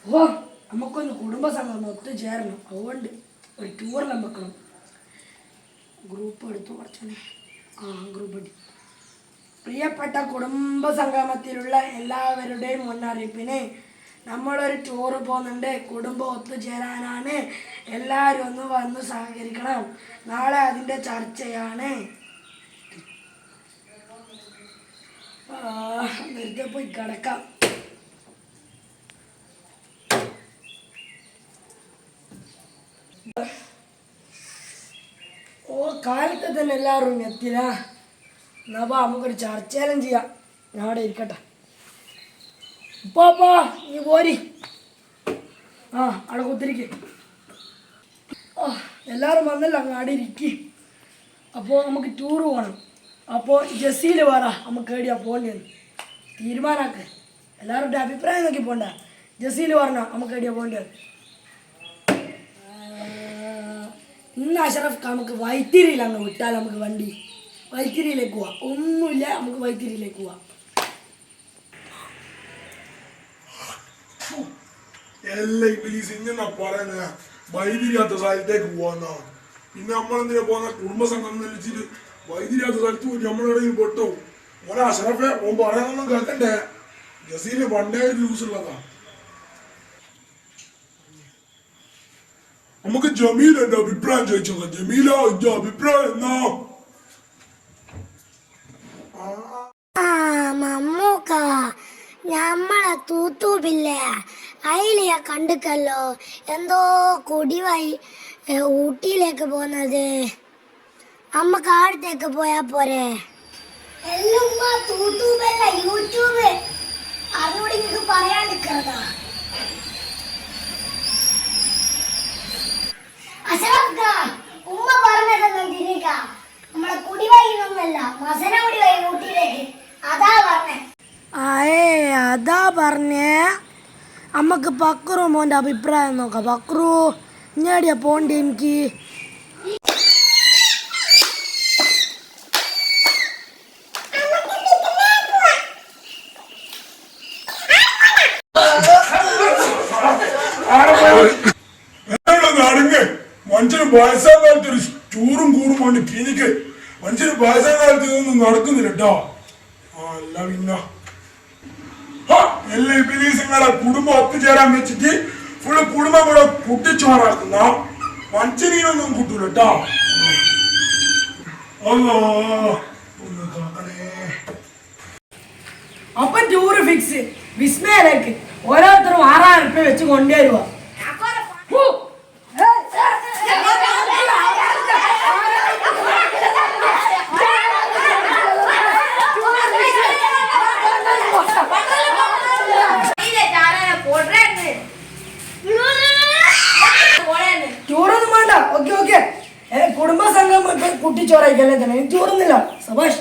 ഓ നമുക്കൊന്ന് കുടുംബസംഘം ഒത്തുചേരണം. അതുകൊണ്ട് ഒരു ടൂറെല്ലാം വെക്കണം. ഗ്രൂപ്പ് എടുത്തു കുറച്ചാണ്. ഗ്രൂപ്പ് എടുത്തു. പ്രിയപ്പെട്ട കുടുംബസംഗമത്തിലുള്ള എല്ലാവരുടെയും മുന്നറിയിപ്പിന് നമ്മളൊരു ടൂറ് പോകുന്നുണ്ട്. കുടുംബം ഒത്തുചേരാനാണ്. എല്ലാവരും ഒന്ന് വന്ന് സഹകരിക്കണം. നാളെ അതിൻ്റെ ചർച്ചയാണ്. വെറുതെ പോയി കിടക്കാം. കാലത്ത് തന്നെ എല്ലാവരും എത്തില്ല. എന്നാ നമുക്കൊരു ചർച്ചയെല്ലാം ചെയ്യാം. ഞാൻ അവിടെ ഇരിക്കട്ടെ. ഉപ്പാ നീ പോരി. അവിടെ കുത്തിരിക്ക്. എല്ലാവരും വന്നല്ലോ, അങ്ങ് അവിടെ ഇരിക്കി. അപ്പോൾ നമുക്ക് ടൂറ് പോകണം. അപ്പോൾ ജസീൽ പറ നമുക്ക് എവിടെയാ പോകേണ്ടതെന്ന് തീരുമാനാക്ക്. എല്ലാവരുടെ അഭിപ്രായം നോക്കി പോണ്ട. ജസീൽ പറഞ്ഞോ നമുക്ക് എവിടെയാ പോകേണ്ടത്. ഇന്ന് അഷറഫ് നമുക്ക് വൈത്തിരിയിൽ അങ്ങ് വിട്ടാൽ നമുക്ക് വണ്ടി വൈത്തിരിയിലേക്ക് പോവാം. ഒന്നുമില്ല, നമുക്ക് വൈത്തിരിയിലേക്ക് പോവാം. വൈദ്യുരിയാത്ത സ്ഥലത്തേക്ക് പോവാന്നാ. പിന്നെ നമ്മളെന്തിനാ പോകുന്ന കുടുംബസംഘം വിളിച്ചിട്ട് വൈദ്യുരിയാത്ത സ്ഥലത്ത് പോയി നമ്മളെവിടെയും പൊട്ടോ. ഓരോ അഷറഫെ ഓൻ പറയാനൊന്നും കേൾക്കണ്ടേ. ജസീല് പണ്ടേ ഒരു ന്യൂസ് ഉള്ളതാ. നമുക്ക് ജമീലന്റെ അഭിപ്രായം ചോദിച്ചോക്കാം. ജമീല ഇന്റെ അഭിപ്രായം എന്നാ? മമ്മൂക്ക ഞമ്മളെ തൂത്തൂപ്പില്ലേ അതില് ഞാൻ കണ്ടിക്കല്ലോ എന്തോ കൊടിവായി ഊട്ടിയിലേക്ക് പോകുന്നത്. അമ്മക്ക് ആടത്തേക്ക് പോയാ പോരെ? എല്ലുമ്മ തൂത്തൂപ്പല്ല യൂട്യൂബ്. അതിനോട് എനിക്ക് പറയാണ്ടിരിക്കണതാ. ഉമ്മ പറഞ്ഞതൊന്നും തിരിക. നമ്മളെ കുടിവഴിയൊന്നുമല്ല, മസനകുടി വഴി ഊട്ടിയിലേക്ക്. അതാ പറഞ്ഞേ. അതാ പറഞ്ഞേ. അമ്മക്ക് പക്രു മോൻ്റെ അഭിപ്രായം നോക്കാം. പക്രു ഞാടിയാ പോണ്ടേ? എനിക്ക് മനുഷ്യന് വയസ്സാം കാലത്ത് ഒരു ചൂറും കൂടും കൊണ്ട് കിനിക്ക് മനുഷ്യന് വയസ്സാം കാലത്ത് ഇതൊന്നും നടക്കുന്നില്ല കേട്ടോ. അല്ല പിന്നെ എല്ലാ ബിലീസുകളെ കുടുംബം ഒത്തുചേരാൻ വെച്ചിട്ട് ഫുള്ള് കുടുംബം കൂടെ കുട്ടിച്ചോറാക്കുന്ന മനുഷ്യനൊന്നും കിട്ടൂല കേട്ടോ. അപ്പം ടൂറ് ഫിക്സ്. വിസ്മയിലേക്ക് ഓരോരുത്തരും 6000 രൂപ വെച്ച് കൊണ്ടുവരുക. ടൂറൊന്നും വേണ്ട. ഓക്കെ കുടുംബസംഘം കുട്ടിച്ചോറായിക്കല്ലേ തന്നെ. ടൂറൊന്നുമില്ല. സബാഷ്.